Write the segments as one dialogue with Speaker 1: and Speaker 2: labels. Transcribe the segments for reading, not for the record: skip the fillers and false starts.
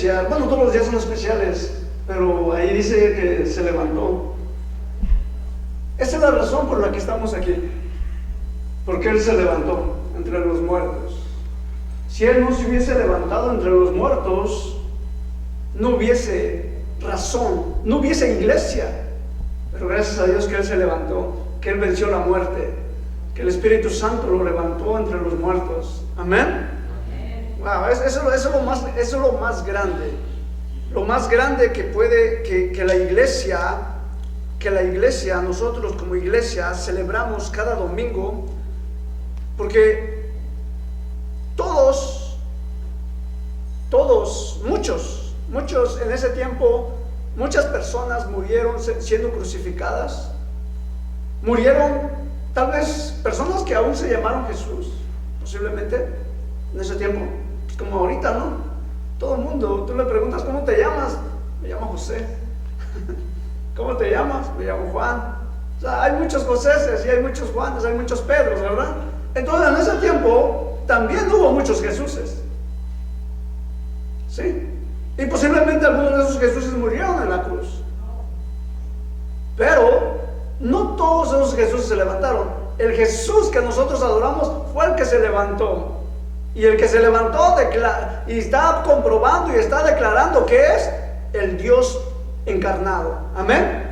Speaker 1: especial. Bueno, todos los días son especiales, pero ahí dice que se levantó. Esa es la razón por la que estamos aquí, porque Él se levantó entre los muertos. Si Él no se hubiese levantado entre los muertos, no hubiese razón, no hubiese iglesia. Pero gracias a Dios que Él se levantó, que Él venció la muerte, que el Espíritu Santo lo levantó entre los muertos. Amén. Wow, eso es lo más grande. Lo más grande que puede, que la iglesia, nosotros como iglesia celebramos cada domingo, porque muchos en ese tiempo, muchas personas murieron siendo crucificadas. Murieron tal vez personas que aún se llamaron Jesús, posiblemente en ese tiempo, como ahorita, ¿no? Todo el mundo, tú le preguntas, ¿cómo te llamas? Me llamo José. ¿Cómo te llamas? Me llamo Juan. O sea, hay muchos Joséses y hay muchos Juanes, hay muchos Pedros, ¿verdad? Entonces en ese tiempo también hubo muchos Jesuses, ¿sí? Y posiblemente algunos de esos Jesuses murieron en la cruz, pero no todos esos Jesuses se levantaron. El Jesús que nosotros adoramos fue el que se levantó, y el que se levantó y está comprobando y está declarando que es el Dios encarnado. Amén.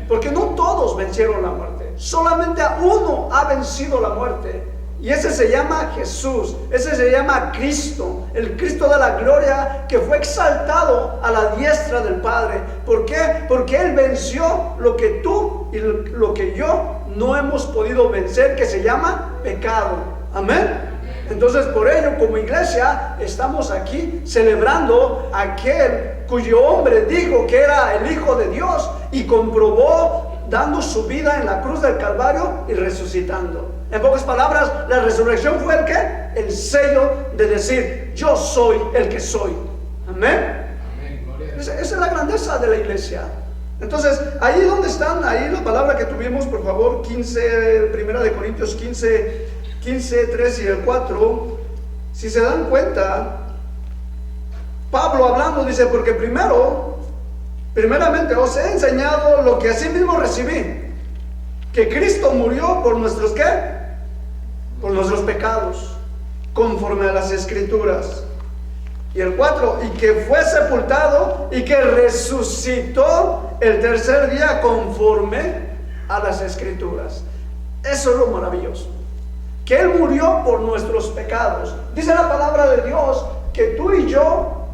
Speaker 1: Porque no todos vencieron la muerte, solamente a uno ha vencido la muerte, y ese se llama Jesús, ese se llama Cristo, el Cristo de la gloria, que fue exaltado a la diestra del Padre. ¿Por qué? Porque Él venció lo que tú y lo que yo no hemos podido vencer, que se llama pecado. Amén. Entonces, por ello, como iglesia, estamos aquí celebrando a aquel cuyo hombre dijo que era el Hijo de Dios y comprobó dando su vida en la cruz del Calvario y resucitando. En pocas palabras, la resurrección fue el ¿qué? El sello de decir, yo soy el que soy. Amén. Esa es la grandeza de la iglesia. Entonces, ahí donde están, ahí la palabra que tuvimos, por favor, 1 Corintios 15, 3 y el 4, si se dan cuenta, Pablo hablando dice, porque primeramente os he enseñado lo que asimismo recibí, que Cristo murió por nuestros ¿qué? Por nuestros pecados, conforme a las Escrituras. Y el 4, y que fue sepultado y que resucitó el tercer día conforme a las Escrituras. Eso es lo maravilloso, que Él murió por nuestros pecados. Dice la palabra de Dios que tú y yo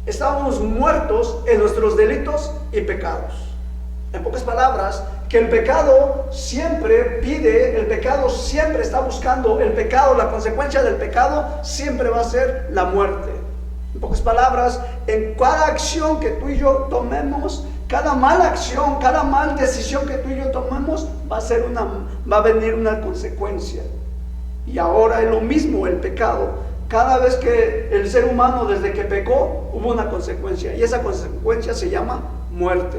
Speaker 1: estábamos muertos en nuestros delitos y pecados. En pocas palabras, que el pecado siempre pide, el pecado siempre está buscando, el pecado, la consecuencia del pecado siempre va a ser la muerte. En pocas palabras, en cada acción que tú y yo tomemos, cada mala acción, cada mala decisión que tú y yo tomemos, va a venir una consecuencia. Y ahora es lo mismo el pecado. Cada vez que el ser humano, desde que pecó, hubo una consecuencia, y esa consecuencia se llama muerte.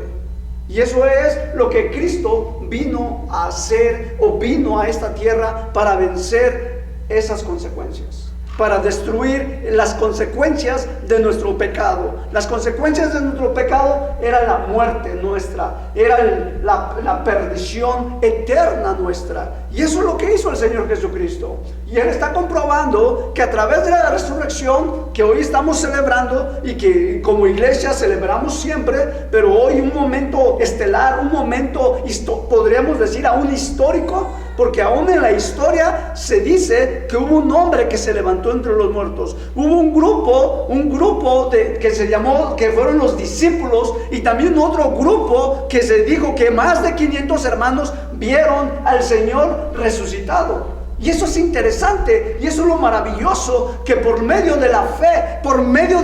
Speaker 1: Y eso es lo que Cristo vino a hacer, o vino a esta tierra para vencer esas consecuencias, para destruir las consecuencias de nuestro pecado. Las consecuencias de nuestro pecado era la muerte nuestra, era la perdición eterna nuestra. Y eso es lo que hizo el Señor Jesucristo. Y Él está comprobando que a través de la resurrección que hoy estamos celebrando, y que como iglesia celebramos siempre, pero hoy un momento estelar, un momento podríamos decir aún histórico, porque aún en la historia se dice que hubo un hombre que se levantó entre los muertos. Hubo un grupo que se llamó, que fueron los discípulos, y también otro grupo que se dijo que más de 500 hermanos vieron al Señor resucitado. Y eso es interesante, y eso es lo maravilloso, que por medio de la fe, por medio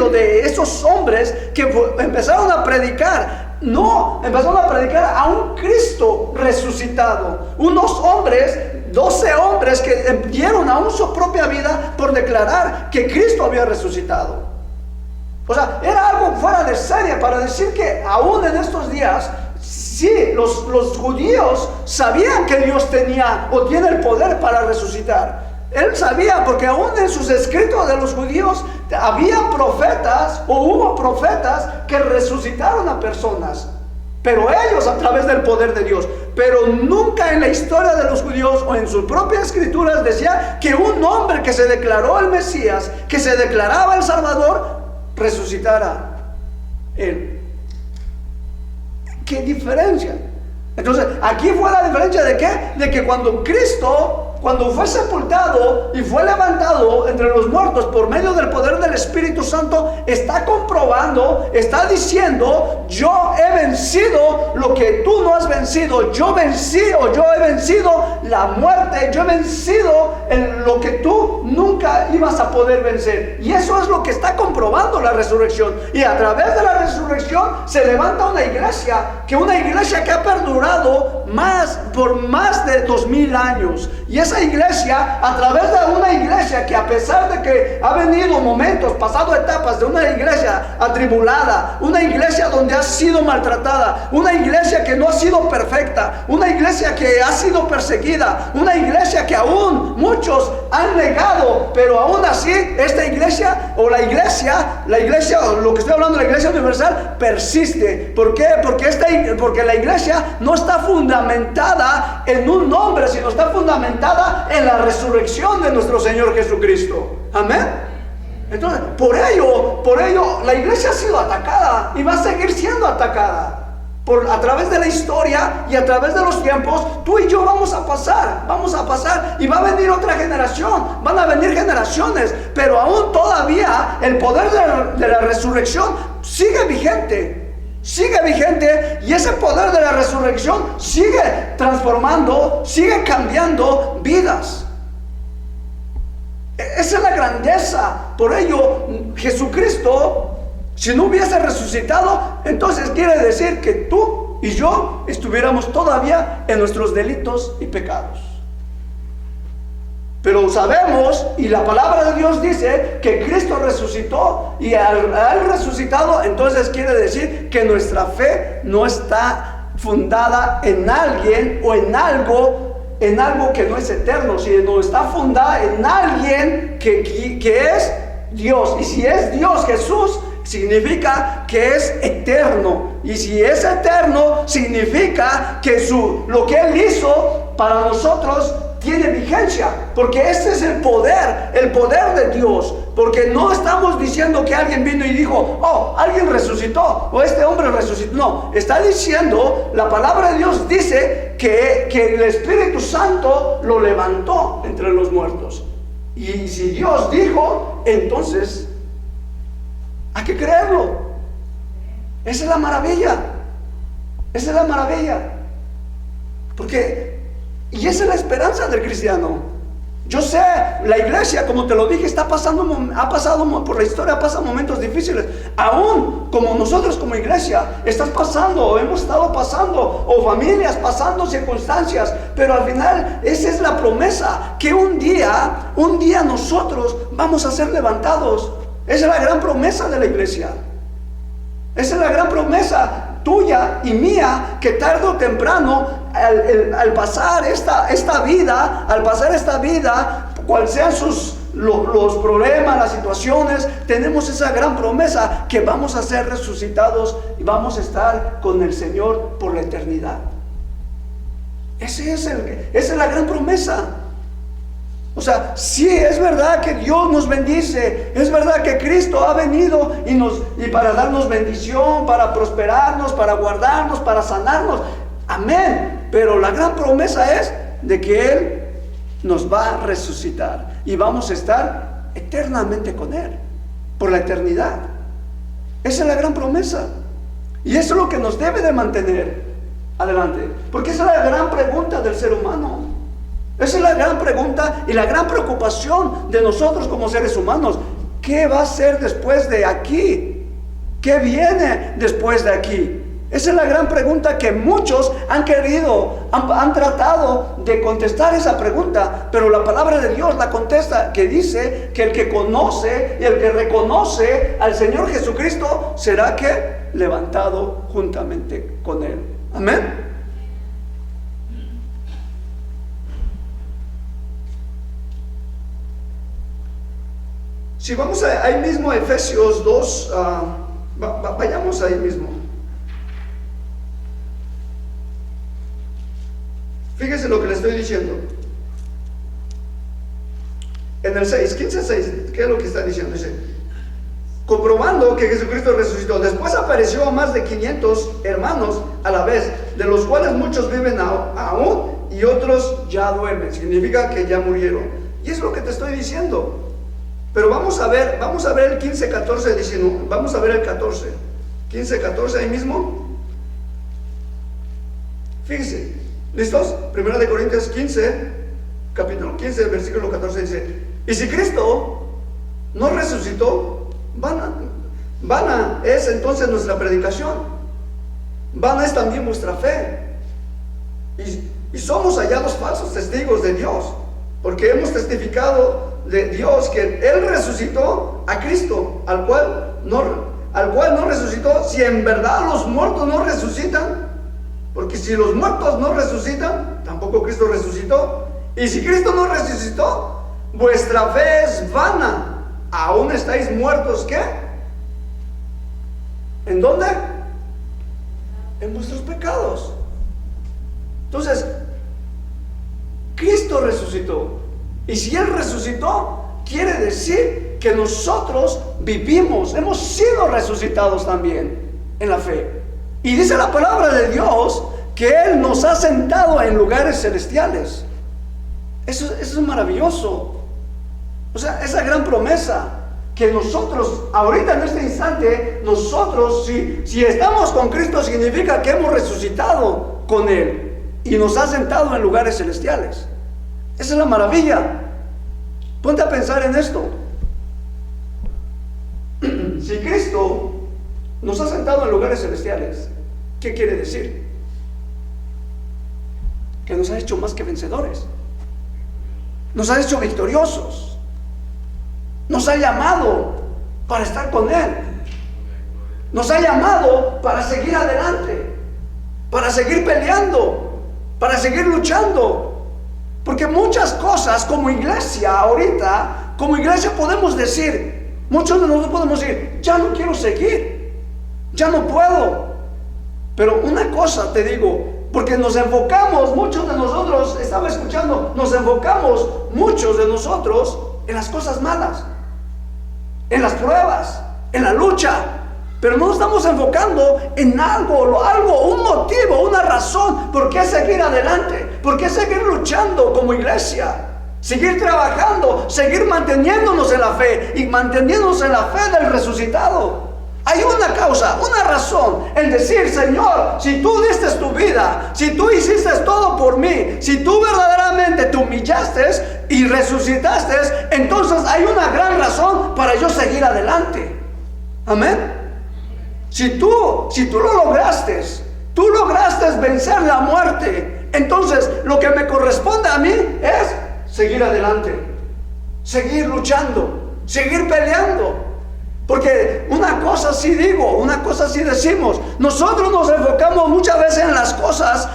Speaker 1: de esos hombres que empezaron a predicar, empezaron a predicar a un Cristo resucitado. Unos hombres, 12 hombres que dieron aún su propia vida por declarar que Cristo había resucitado. O sea, era algo fuera de serie para decir que aún en estos días, sí, los judíos sabían que Dios tenía o tiene el poder para resucitar. Él sabía, porque aún en sus escritos de los judíos había profetas o hubo profetas que resucitaron a personas, pero ellos a través del poder de Dios. Pero nunca en la historia de los judíos o en sus propias escrituras decía que un hombre que se declaró el Mesías, que se declaraba el Salvador, resucitara él. ¿Qué diferencia? Entonces, aquí fue la diferencia de ¿qué? De que cuando Cristo, cuando fue sepultado y fue levantado entre los muertos por medio del poder del Espíritu Santo, está comprobando, está diciendo: yo he vencido lo que tú no has vencido. Yo vencí, o yo he vencido la muerte. Yo he vencido en lo que tú nunca ibas a poder vencer. Y eso es lo que está comprobando la resurrección. Y a través de la resurrección se levanta una iglesia que ha perdurado por más de 2000 años. Y esa iglesia, a través de una iglesia que, a pesar de que ha venido momentos, pasado etapas de una iglesia atribulada, una iglesia donde ha sido maltratada, una iglesia que no ha sido perfecta, una iglesia que ha sido perseguida, una iglesia que aún muchos han negado, pero aún así esta iglesia, o la iglesia, lo que estoy hablando, la iglesia universal, persiste. ¿Por qué? Porque la iglesia no está fundamentada en un nombre, sino está fundamentada en la resurrección de nuestro Señor Jesucristo. Amén. Entonces, por ello la iglesia ha sido atacada y va a seguir siendo atacada. A través de la historia y a través de los tiempos, tú y yo vamos a pasar, y va a venir otra generación, van a venir generaciones, pero aún todavía el poder de la resurrección sigue vigente, y ese poder de la resurrección sigue transformando, sigue cambiando vidas. Esa es la grandeza. Por ello, Jesucristo, si no hubiese resucitado, entonces quiere decir que tú y yo estuviéramos todavía en nuestros delitos y pecados. Pero sabemos, y la palabra de Dios dice que Cristo resucitó, y al resucitado, entonces quiere decir que nuestra fe no está fundada en alguien o en algo que no es eterno, sino está fundada en alguien que es Dios. Y si es Dios, Jesús, significa que es eterno. Y si es eterno, significa que lo que Él hizo para nosotros tiene vigencia, porque este es el poder de Dios. Porque no estamos diciendo que alguien vino y dijo: oh, alguien resucitó, o este hombre resucitó. No, está diciendo, la palabra de Dios dice que el Espíritu Santo lo levantó entre los muertos. Y si Dios dijo, entonces hay que creerlo. Esa es la maravilla. Y esa es la esperanza del cristiano. Yo sé, la iglesia, como te lo dije, ha pasado por la historia, pasan momentos difíciles. Aún como nosotros como iglesia estás pasando, o hemos estado pasando, o familias pasando circunstancias. Pero al final esa es la promesa, que un día nosotros vamos a ser levantados. Esa es la gran promesa de la iglesia. Esa es la gran promesa tuya y mía, que tarde o temprano, al pasar esta vida, cual sean los problemas, las situaciones, tenemos esa gran promesa que vamos a ser resucitados y vamos a estar con el Señor por la eternidad. Esa es la gran promesa. O sea, sí, es verdad que Dios nos bendice, es verdad que Cristo ha venido y para darnos bendición, para prosperarnos, para guardarnos, para sanarnos. Amén. Pero la gran promesa es de que Él nos va a resucitar y vamos a estar eternamente con Él, por la eternidad. Esa es la gran promesa. Y eso es lo que nos debe de mantener adelante, porque esa es la gran pregunta del ser humano. Esa es la gran pregunta y la gran preocupación de nosotros como seres humanos. ¿Qué va a ser después de aquí? ¿Qué viene después de aquí? Esa es la gran pregunta que muchos han tratado de contestar esa pregunta, pero la palabra de Dios la contesta, que dice que el que conoce y el que reconoce al Señor Jesucristo será que levantado juntamente con Él. Amén. Si vamos ahí mismo a Efesios 2, vayamos ahí mismo. Fíjese lo que le estoy diciendo. En el 6, 15:6, ¿qué es lo que está diciendo? Dice: comprobando que Jesucristo resucitó, después apareció a más de 500 hermanos a la vez, de los cuales muchos viven aún y otros ya duermen. Significa que ya murieron. Y es lo que te estoy diciendo. Pero vamos a ver el 15, 14, 19, vamos a ver el 14, 15, 14 ahí mismo. Fíjense, ¿listos? 1 de Corintios 15, capítulo 15, versículo 14 dice: y si Cristo no resucitó, vana es entonces nuestra predicación, vana es también vuestra fe, y somos hallados falsos testigos de Dios, porque hemos testificado de Dios que Él resucitó a Cristo, al cual no resucitó. Si en verdad los muertos no resucitan, porque si los muertos no resucitan, tampoco Cristo resucitó. Y si Cristo no resucitó, vuestra fe es vana, aún estáis muertos. ¿Qué? ¿En dónde? En vuestros pecados. Entonces, Cristo resucitó. Y si Él resucitó, quiere decir que nosotros vivimos, hemos sido resucitados también en la fe. Y dice la palabra de Dios que Él nos ha sentado en lugares celestiales. Eso es maravilloso. O sea, esa gran promesa que nosotros, ahorita en este instante, nosotros, si estamos con Cristo, significa que hemos resucitado con Él y nos ha sentado en lugares celestiales. Esa es la maravilla. Ponte a pensar en esto. Si Cristo nos ha sentado en lugares celestiales, ¿qué quiere decir? Que nos ha hecho más que vencedores, nos ha hecho victoriosos, nos ha llamado para estar con Él, nos ha llamado para seguir adelante, para seguir peleando, para seguir luchando. Porque muchas cosas como iglesia ahorita, como iglesia podemos decir, muchos de nosotros podemos decir: ya no quiero seguir, ya no puedo. Pero una cosa te digo, porque nos enfocamos, muchos de nosotros, estaba escuchando, nos enfocamos muchos de nosotros en las cosas malas, en las pruebas, en la lucha. Pero no estamos enfocando en algo, un motivo, una razón por qué seguir adelante, por qué seguir luchando como iglesia, seguir trabajando, seguir manteniéndonos en la fe y manteniéndonos en la fe del resucitado. Hay una causa, una razón en decir: Señor, si tú diste tu vida, si tú hiciste todo por mí, si tú verdaderamente te humillaste y resucitaste, entonces hay una gran razón para yo seguir adelante. Amén. Si tú lo lograste vencer la muerte, entonces lo que me corresponde a mí es seguir adelante, seguir luchando, seguir peleando. Porque una cosa sí digo, una cosa sí decimos: nosotros nos enfocamos muchas veces en las cosas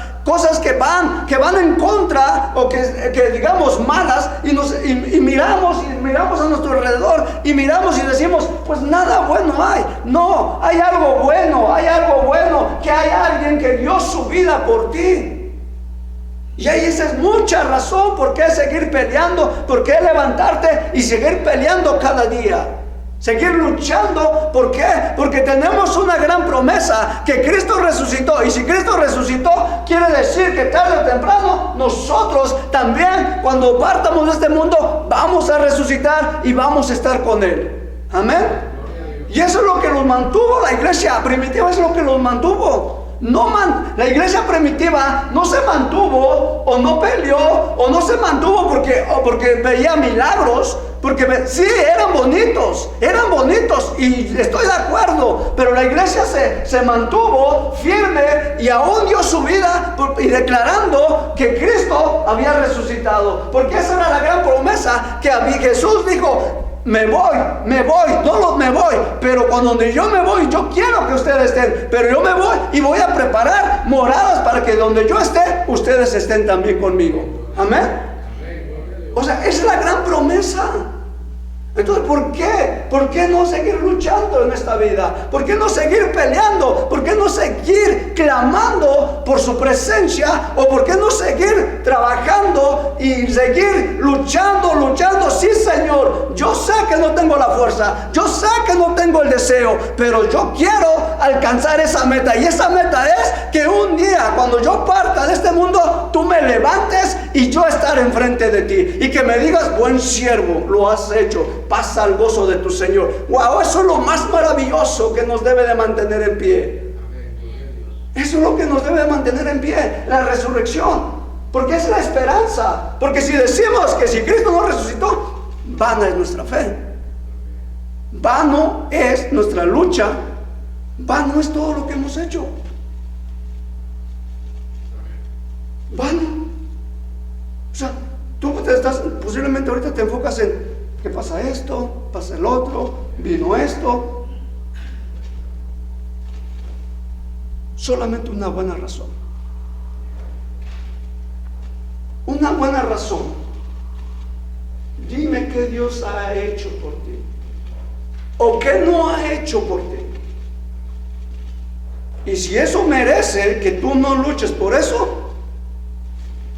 Speaker 1: que van en contra, o que digamos malas, y miramos a nuestro alrededor y miramos y decimos: pues nada bueno hay. No, hay algo bueno, que hay alguien que dio su vida por ti. Y ahí esa es mucha razón por qué seguir peleando, por qué levantarte y seguir peleando cada día. Seguir luchando. ¿Por qué? Porque tenemos una gran promesa, que Cristo resucitó. Y si Cristo resucitó, quiere decir que tarde o temprano nosotros también, cuando partamos de este mundo, vamos a resucitar y vamos a estar con Él. Amén. Y eso es lo que nos mantuvo la iglesia primitiva, es lo que nos mantuvo. La iglesia primitiva no se mantuvo, o no peleó, o no se mantuvo porque veía milagros, porque sí, eran bonitos, y estoy de acuerdo, pero la iglesia se mantuvo firme y aún dio su vida y declarando que Cristo había resucitado, porque esa era la gran promesa que Jesús dijo: me voy, pero cuando yo me voy, yo quiero que ustedes estén, pero yo me voy y voy a preparar moradas para que donde yo esté, ustedes estén también conmigo. Amén. O sea, esa es la gran promesa. Entonces, ¿por qué? ¿Por qué no seguir luchando en esta vida? ¿Por qué no seguir peleando? ¿Por qué no seguir clamando por su presencia? ¿O por qué no seguir trabajando y seguir luchando? Sí, Señor, yo sé que no tengo la fuerza, yo sé que no tengo el deseo, pero yo quiero alcanzar esa meta. Y esa meta es que un día, cuando yo parta de este mundo, tú me levantes y yo estar enfrente de ti. Y que me digas: buen siervo, lo has hecho, pasa al gozo de tu Señor. Wow, eso es lo más maravilloso que nos debe de mantener en pie. Eso es lo que nos debe de mantener en pie, la resurrección. Porque es la esperanza. Porque si decimos que si Cristo no resucitó, vana es nuestra fe, vano es nuestra lucha, vano es todo lo que hemos hecho. Vano. O sea, tú posiblemente ahorita te enfocas en que pasa esto, pasa el otro, vino esto. Solamente una buena razón. Una buena razón. Dime qué Dios ha hecho por ti, o qué no ha hecho por ti. Y si eso merece que tú no luches por eso,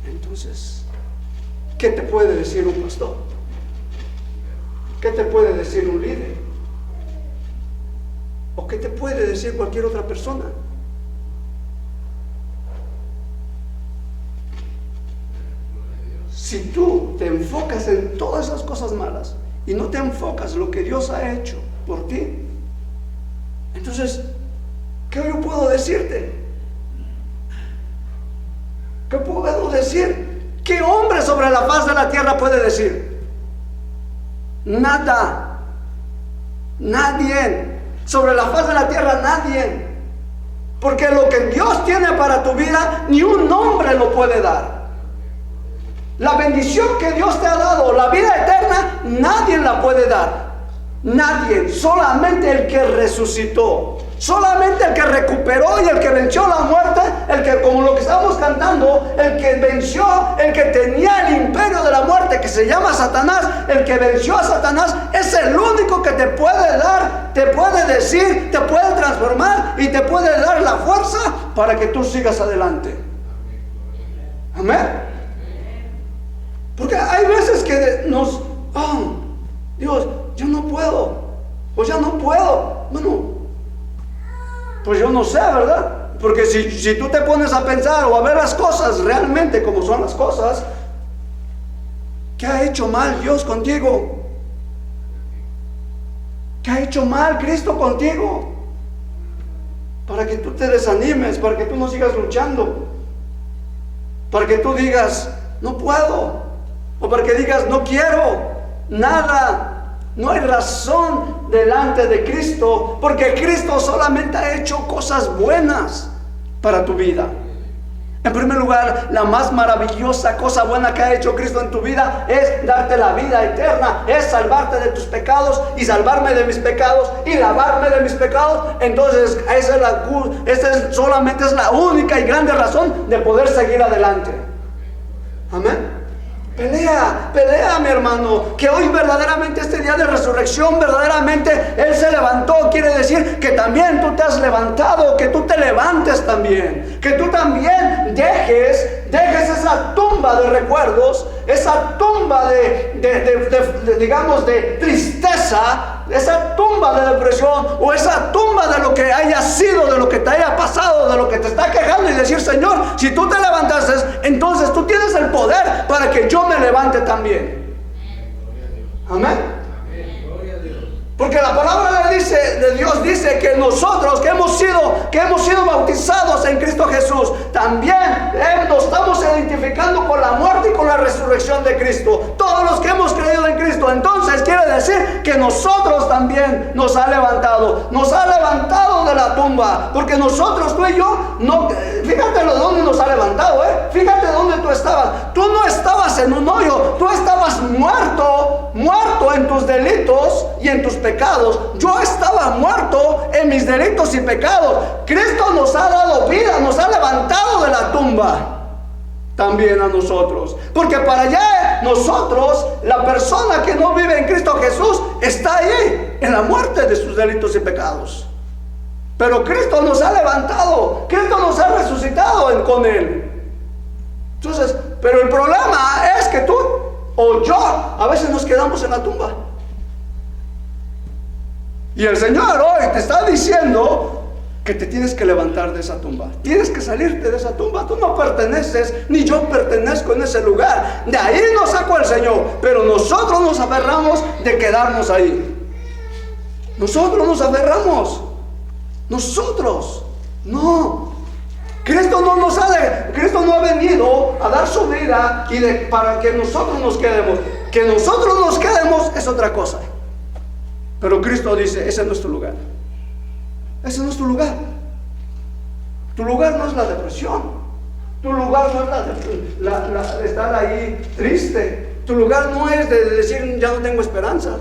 Speaker 1: entonces, ¿qué te puede decir un pastor? ¿Qué te puede decir un líder? ¿O qué te puede decir cualquier otra persona? Si tú te enfocas en todas esas cosas malas y no te enfocas en lo que Dios ha hecho por ti, entonces, ¿qué yo puedo decirte? ¿Qué puedo decir? ¿Qué hombre sobre la faz de la tierra puede decir? Nada. Nadie. Sobre la faz de la tierra, nadie. Porque lo que Dios tiene para tu vida, ni un hombre lo puede dar. La bendición que Dios te ha dado, la vida eterna, nadie la puede dar. Nadie, solamente el que resucitó, solamente el que recuperó y el que venció la muerte, el que, como lo que estamos cantando, el que venció, el que tenía el imperio de la muerte, que se llama Satanás, el que venció a Satanás, es el único que te puede dar, te puede decir, te puede transformar y te puede dar la fuerza para que tú sigas adelante. Amén. Porque hay veces que nos, Dios, yo no puedo, o ya no puedo. Bueno, pues yo no sé, ¿verdad? Porque si tú te pones a pensar o a ver las cosas realmente como son las cosas, ¿qué ha hecho mal Dios contigo? ¿Qué ha hecho mal Cristo contigo? Para que tú te desanimes, para que tú no sigas luchando, para que tú digas, no puedo, o para que digas, no quiero nada. No hay razón delante de Cristo, porque Cristo solamente ha hecho cosas buenas para tu vida. En primer lugar, la más maravillosa cosa buena que ha hecho Cristo en tu vida es darte la vida eterna, es salvarte de tus pecados y salvarme de mis pecados y lavarme de mis pecados. Entonces, esa solamente es la única y grande razón de poder seguir adelante. Amén. Pelea, mi hermano, que hoy verdaderamente este día de resurrección, verdaderamente Él se levantó. Quiere decir que también tú te has levantado, que tú te levantes también, que tú también dejes esa tumba de recuerdos, esa tumba digamos, de tristeza, esa tumba de depresión, o esa tumba de lo que haya sido, de lo que te haya pasado, de lo que te está quejando, y decir, Señor, si tú te levantaste, entonces tú tienes el poder para que yo me levante también. Amén. Porque la palabra de Dios dice que nosotros que hemos sido bautizados en Cristo Jesús, también nos estamos identificando con la muerte y con la resurrección de Cristo. Todos los que hemos creído en Cristo. Entonces quiere decir que nosotros también nos ha levantado de la tumba. Porque nosotros, tú y yo, fíjate dónde nos ha levantado, fíjate dónde tú estabas. Tú no estabas en un hoyo, tú estabas muerto en tus delitos y en tus pecados. Yo estaba muerto en mis delitos y pecados. Cristo nos ha dado vida, nos ha levantado de la tumba. también a nosotros. Porque para allá nosotros, la persona que no vive en Cristo Jesús, está ahí, en la muerte de sus delitos y pecados. Pero Cristo nos ha levantado, Cristo nos ha resucitado con Él. Entonces, pero el problema es que tú o yo a veces nos quedamos en la tumba. Y el Señor hoy te está diciendo que te tienes que levantar de esa tumba. Tienes que salirte de esa tumba. Tú no perteneces, ni yo pertenezco en ese lugar. De ahí nos sacó el Señor. Pero nosotros nos aferramos de quedarnos ahí. Nosotros nos aferramos. Nosotros. No. Cristo no ha venido a dar su vida para que nosotros nos quedemos. Que nosotros nos quedemos es otra cosa. Pero Cristo dice, ese no es tu lugar. Ese no es tu lugar. Tu lugar no es la depresión. Tu lugar no es estar ahí triste. Tu lugar no es de decir, ya no tengo esperanza.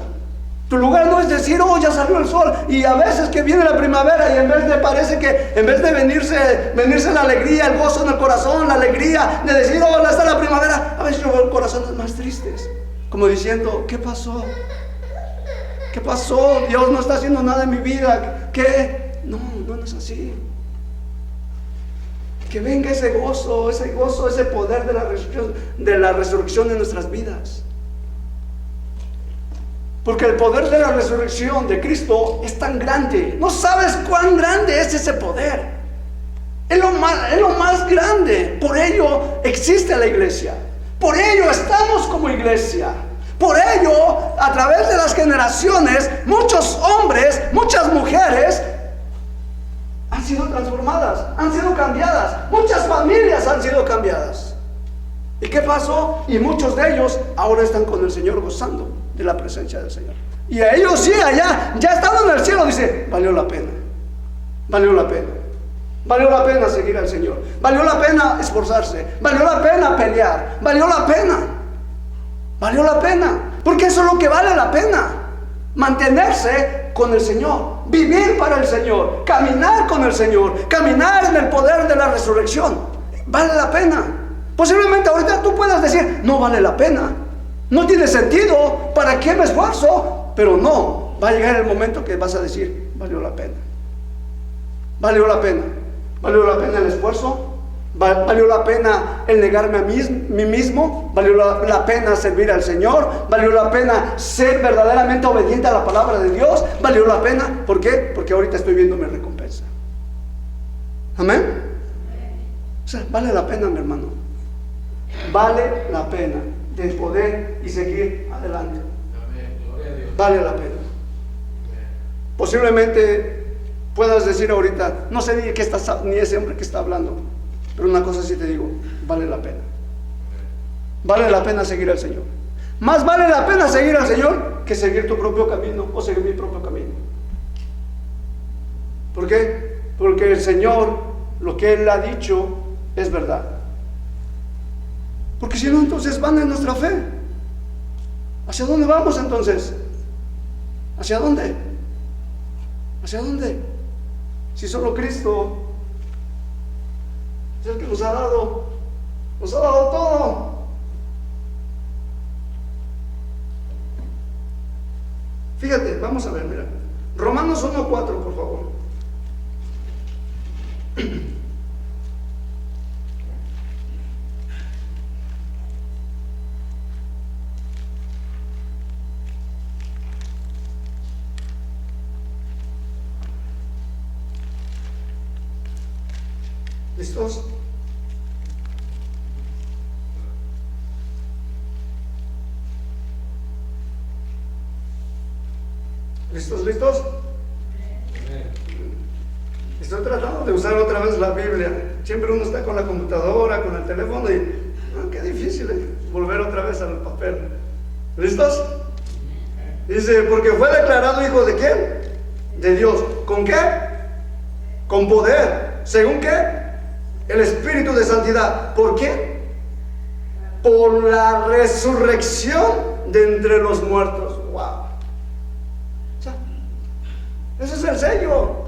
Speaker 1: Tu lugar no es decir, oh, ya salió el sol. Y a veces que viene la primavera y parece que en vez de venirse la alegría, el gozo en el corazón, la alegría de decir, oh, ya está la primavera, a veces yo veo corazones más tristes, como diciendo, ¿qué pasó? ¿Qué pasó? Dios no está haciendo nada en mi vida. ¿Qué? No es así. Que venga ese gozo, ese poder de la resurrección en nuestras vidas. Porque el poder de la resurrección de Cristo es tan grande. No sabes cuán grande es ese poder. Es lo más grande. Por ello existe la iglesia. Por ello estamos como iglesia. Por ello, a través de las generaciones, muchos hombres, muchas mujeres han sido transformadas, han sido cambiadas. Muchas familias han sido cambiadas. ¿Y qué pasó? Y muchos de ellos ahora están con el Señor gozando de la presencia del Señor. Y a ellos sí, allá, ya estando en el cielo, dice, valió la pena. Valió la pena. Valió la pena seguir al Señor. Valió la pena esforzarse. Valió la pena pelear. Valió la pena. Valió la pena. Porque eso es lo que vale la pena. Mantenerse con el Señor. Vivir para el Señor. Caminar con el Señor. Caminar en el poder de la resurrección. Vale la pena. Posiblemente ahorita tú puedas decir, no vale la pena. No tiene sentido. ¿Para qué me esfuerzo? Pero no. Va a llegar el momento que vas a decir, valió la pena. Valió la pena. Valió la pena el esfuerzo. Valió la pena el negarme a mí mismo. Valió la pena servir al Señor. Valió la pena ser verdaderamente obediente a la palabra de Dios. Valió la pena. ¿Por qué? Porque ahorita estoy viendo mi recompensa. Amén. O sea, vale la pena, mi hermano. Vale la pena de poder y seguir adelante. Vale la pena. Posiblemente puedas decir ahorita, no sé ni ese hombre que está hablando, pero una cosa sí te digo, vale la pena. Vale la pena seguir al Señor. Más vale la pena seguir al Señor que seguir tu propio camino o seguir mi propio camino. ¿Por qué? Porque el Señor, lo que Él ha dicho es verdad. Porque si no, entonces van en nuestra fe. ¿Hacia dónde vamos entonces? ¿Hacia dónde? ¿Hacia dónde? Si solo Cristo es el que nos ha dado todo. Fíjate, vamos a ver, mira. Romanos 1:4, por favor. ¿Listos? ¿Listos? Estoy tratando de usar otra vez la Biblia. Siempre uno está con la computadora, con el teléfono y qué difícil volver otra vez al papel. ¿Listos? Dice, porque fue declarado hijo de ¿quién? De Dios. ¿Con qué? Con poder. ¿Según qué? El Espíritu de santidad. ¿Por qué? Por la resurrección de entre los muertos. Wow. O sea, ese es el sello.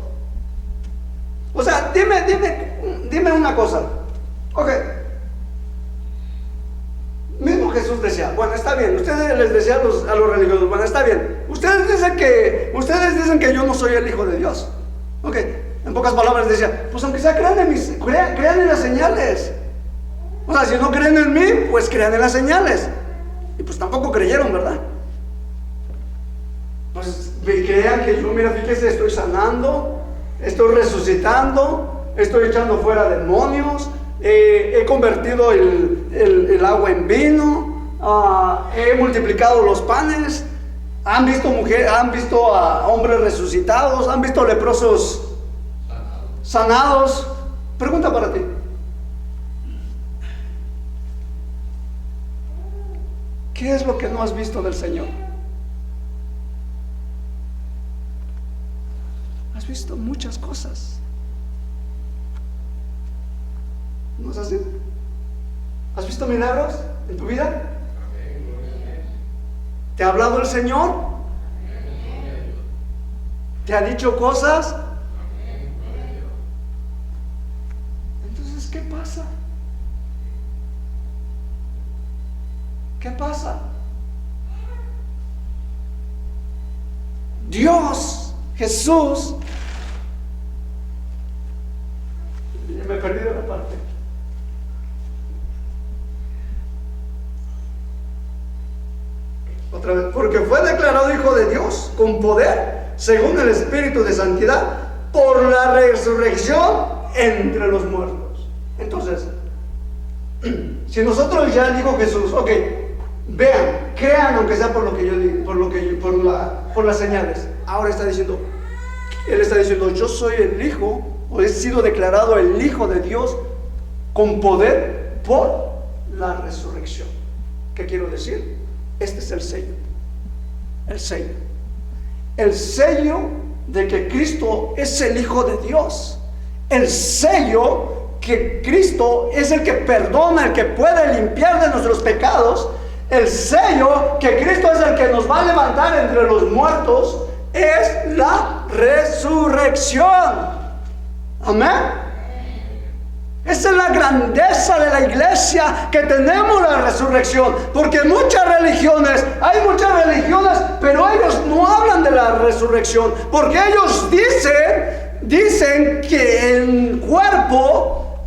Speaker 1: O sea, dime una cosa. Ok. Jesús decía, bueno, está bien, ustedes les decían a los religiosos, bueno, está bien, ustedes dicen que yo no soy el Hijo de Dios. Ok, en pocas palabras decía, pues aunque sea crean en las señales. O sea, si no creen en mí, pues crean en las señales. Y pues tampoco creyeron, ¿verdad? Pues crean que yo, mira, fíjese, estoy sanando, estoy resucitando, estoy echando fuera demonios, he convertido el agua en vino, he multiplicado los panes. Han visto a hombres resucitados, han visto leprosos sanados. Pregunta para ti: ¿qué es lo que no has visto del Señor? Has visto muchas cosas, ¿no es así? ¿Has visto milagros en tu vida? ¿Te ha hablado el Señor? ¿Te ha dicho cosas? Entonces, ¿qué pasa? ¿Qué pasa? Dios, Jesús, me perdí de la parte. Otra vez, porque fue declarado Hijo de Dios con poder, según el Espíritu de Santidad, por la resurrección entre los muertos. Entonces, si nosotros ya dijo Jesús, ok, vean, crean aunque sea por lo que yo digo, por las señales. Ahora está diciendo, Él está diciendo, yo soy el Hijo, o he sido declarado el Hijo de Dios con poder por la resurrección. ¿Qué quiero decir? Este es el sello. El sello. El sello de que Cristo es el Hijo de Dios. El sello que Cristo es el que perdona, el que puede limpiar de nuestros pecados. El sello que Cristo es el que nos va a levantar entre los muertos es la resurrección. Amén. Esa es la grandeza de la iglesia, que tenemos la resurrección. Porque hay muchas religiones, pero ellos no hablan de la resurrección. Porque ellos dicen que el cuerpo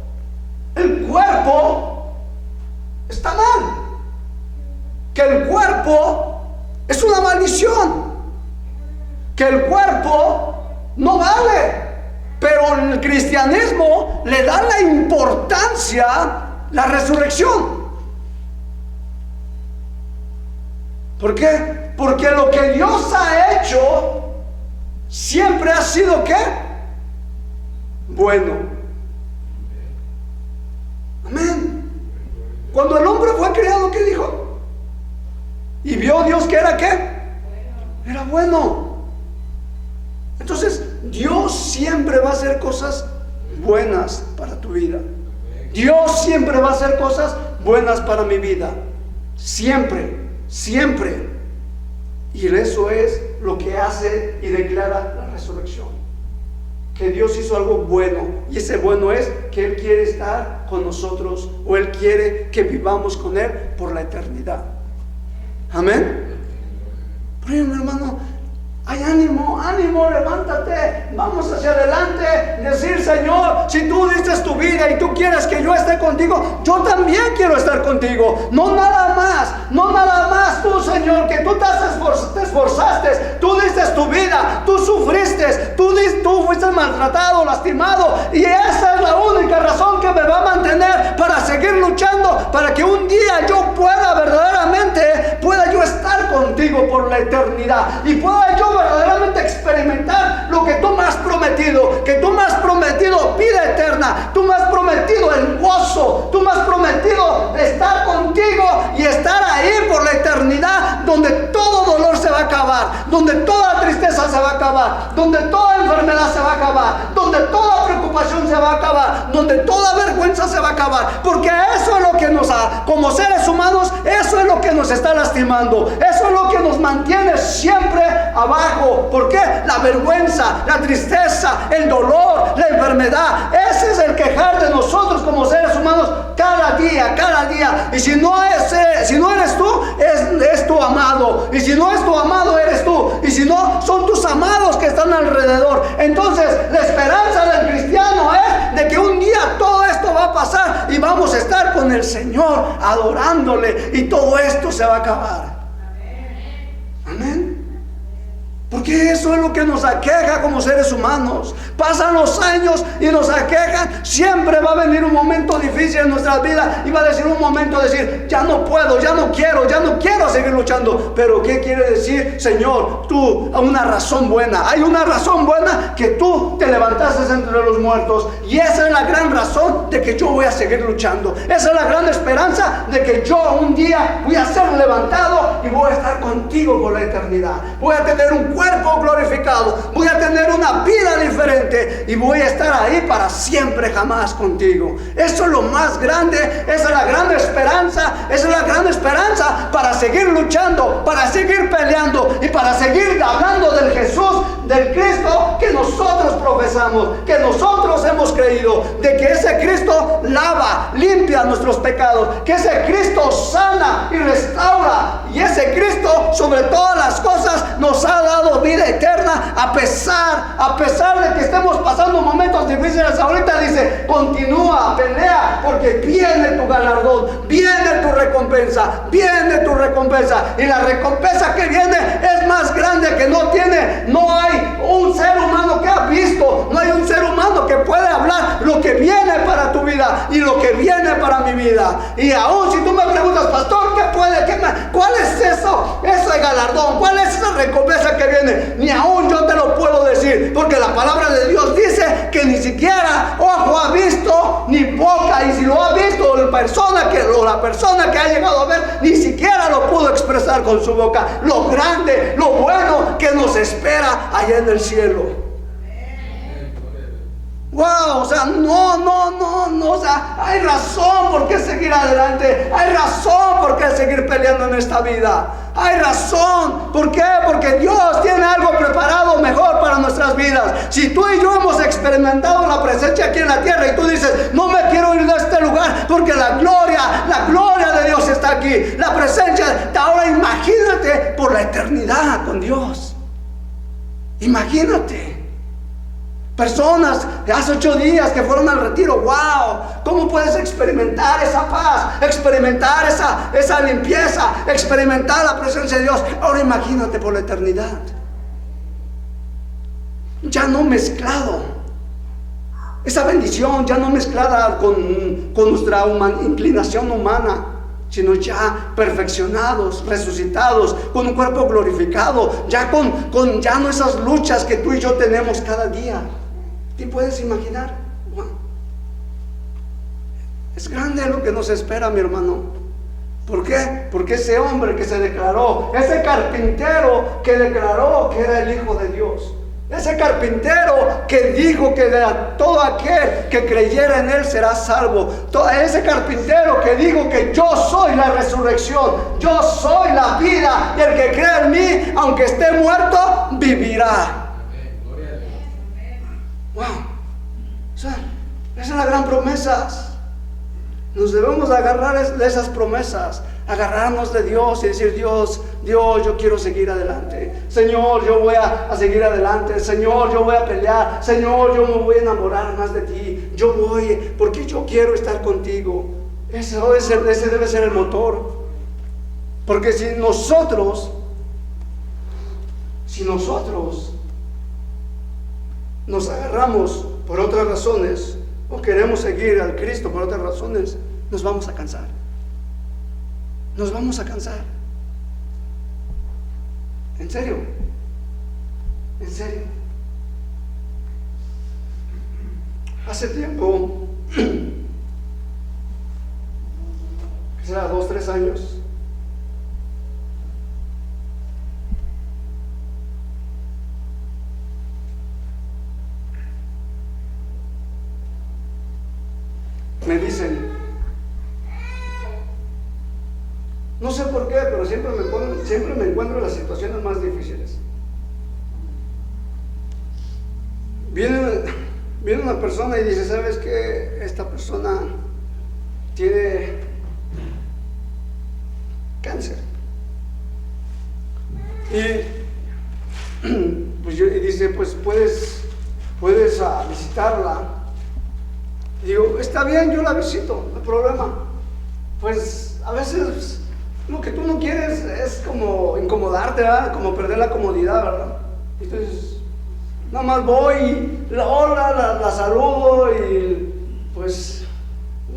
Speaker 1: está mal. Que el cuerpo es una maldición. Que el cuerpo no vale. Pero el cristianismo le da la importancia la resurrección. ¿Por qué? Porque lo que Dios ha hecho siempre ha sido ¿qué? Bueno. Amén. Cuando el hombre fue creado, ¿qué dijo? Y vio Dios que era ¿qué? Era bueno. Entonces, Dios siempre va a hacer cosas buenas para tu vida. Dios siempre va a hacer cosas buenas para mi vida. Siempre, siempre. Y eso es lo que hace y declara la resurrección. Que Dios hizo algo bueno. Y ese bueno es que Él quiere estar con nosotros, o Él quiere que vivamos con Él por la eternidad. Amén. Pero mi hermano, hay ánimo, levántate, vamos hacia adelante, decir: Señor, si tú diste tu vida y tú quieres que yo esté contigo, yo también quiero estar contigo. No nada más tú, Señor, que tú te esforzaste, tú diste tu vida, tú sufriste, tú fuiste maltratado, lastimado, y esa es la única razón que me va a mantener para seguir luchando, para que un día yo pueda yo estar contigo por la eternidad, y pueda yo verdaderamente experimentar lo que tú me has prometido, vida eterna, tú me has prometido el gozo, tú me has prometido estar contigo y estar ahí por la eternidad, donde todo dolor se va a acabar, donde toda tristeza se va a acabar, donde toda enfermedad se va a acabar, donde toda preocupación se va a acabar, donde toda vergüenza se va a acabar, porque eso es lo que como seres humanos, eso es lo que nos está lastimando, eso es lo que nos mantiene siempre abajo. ¿Por qué? La vergüenza, la tristeza, el dolor, la enfermedad. Ese es el quejar de nosotros como seres humanos cada día. Y si no eres amado. Y si no es tu amado, eres tú. Y si no, son tus amados que están alrededor. Entonces, la esperanza del cristiano es de que un día todo esto va a pasar y vamos a estar con el Señor adorándole, y todo esto se va a acabar. Amén. Porque eso es lo que nos aqueja como seres humanos. Pasan los años y nos aquejan. Siempre va a venir un momento difícil en nuestras vidas, y va a decir un momento de decir: ya no puedo, ya no quiero seguir luchando. Pero ¿qué quiere decir? Señor, tú, una razón buena. Hay una razón buena, que tú te levantaste entre los muertos, y esa es la gran razón de que yo voy a seguir luchando. Esa es la gran esperanza de que yo un día voy a ser levantado y voy a estar contigo por la eternidad. Voy a tener un cuerpo glorificado, voy a tener una vida diferente, y voy a estar ahí para siempre, jamás contigo. Eso es lo más grande. Esa es la gran esperanza. Esa es la gran esperanza para seguir luchando, para seguir peleando, y para seguir hablando del Jesús, del Cristo que nosotros profesamos, que nosotros hemos creído, de que ese Cristo lava, limpia nuestros pecados, que ese Cristo sana y restaura, y ese Cristo sobre todas las cosas nos ha dado vida eterna, a pesar de que estemos pasando momentos difíciles. Ahorita dice: continúa, pelea, porque viene tu galardón, viene tu recompensa, y la recompensa que viene es más grande, que no hay un ser humano que ha visto, no hay un ser humano que puede hablar lo que viene para tu vida y lo que viene para mi vida. Y aún si tú me preguntas: pastor, ¿cuál es eso? Ese galardón, ¿cuál es esa recompensa que viene? Ni aún yo te lo puedo decir, porque la palabra de Dios dice que ni siquiera ojo ha visto, ni boca, y si lo ha visto la persona que ha llegado a ver, ni siquiera lo pudo expresar con su boca, lo grande, lo bueno que nos espera allá en el cielo. Wow, o sea, no, o sea, hay razón por qué seguir adelante, hay razón por qué seguir peleando en esta vida, hay razón. ¿Por qué? Porque Dios tiene algo preparado mejor para nuestras vidas. Si tú y yo hemos experimentado la presencia aquí en la tierra, y tú dices: no me quiero ir de este lugar, porque la gloria de Dios está aquí, la presencia. Ahora imagínate por la eternidad con Dios. Imagínate. Personas de hace 8 días que fueron al retiro. ¡Wow! ¿Cómo puedes experimentar esa paz? Experimentar esa limpieza, experimentar la presencia de Dios. Ahora imagínate por la eternidad. Ya no mezclado. Esa bendición ya no mezclada con nuestra inclinación humana, sino ya perfeccionados, resucitados, con un cuerpo glorificado, ya con ya no esas luchas que tú y yo tenemos cada día. ¿Te puedes imaginar? Wow. Es grande lo que nos espera, mi hermano. ¿Por qué? Porque ese hombre que se declaró, ese carpintero que declaró que era el Hijo de Dios, ese carpintero que dijo que de todo aquel que creyera en él será salvo, ese carpintero que dijo que yo soy la resurrección, yo soy la vida, y el que cree en mí, aunque esté muerto, vivirá. Wow. O sea, esa es la gran promesa. Nos debemos agarrar de esas promesas, agarrarnos de Dios y decir: Dios, yo quiero seguir adelante. Señor, yo voy a seguir adelante. Señor, yo voy a pelear. Señor, yo me voy a enamorar más de ti. Yo voy, porque yo quiero estar contigo. Ese debe ser el motor. Porque si nosotros nos agarramos por otras razones, o queremos seguir al Cristo por otras razones, nos vamos a cansar. Nos vamos a cansar. ¿En serio? ¿En serio? Hace tiempo, que será 2, 3 años, me dicen, no sé por qué, pero siempre me encuentro en las situaciones más difíciles. Viene una persona y dice: ¿sabes qué? Esta persona tiene cáncer. Y pues dice, pues puedes visitarla. Y digo, está bien, yo la visito, no hay problema. Pues a veces lo que tú no quieres es como incomodarte, ¿verdad? Como perder la comodidad, ¿verdad? Entonces, nada más voy y la saludo y pues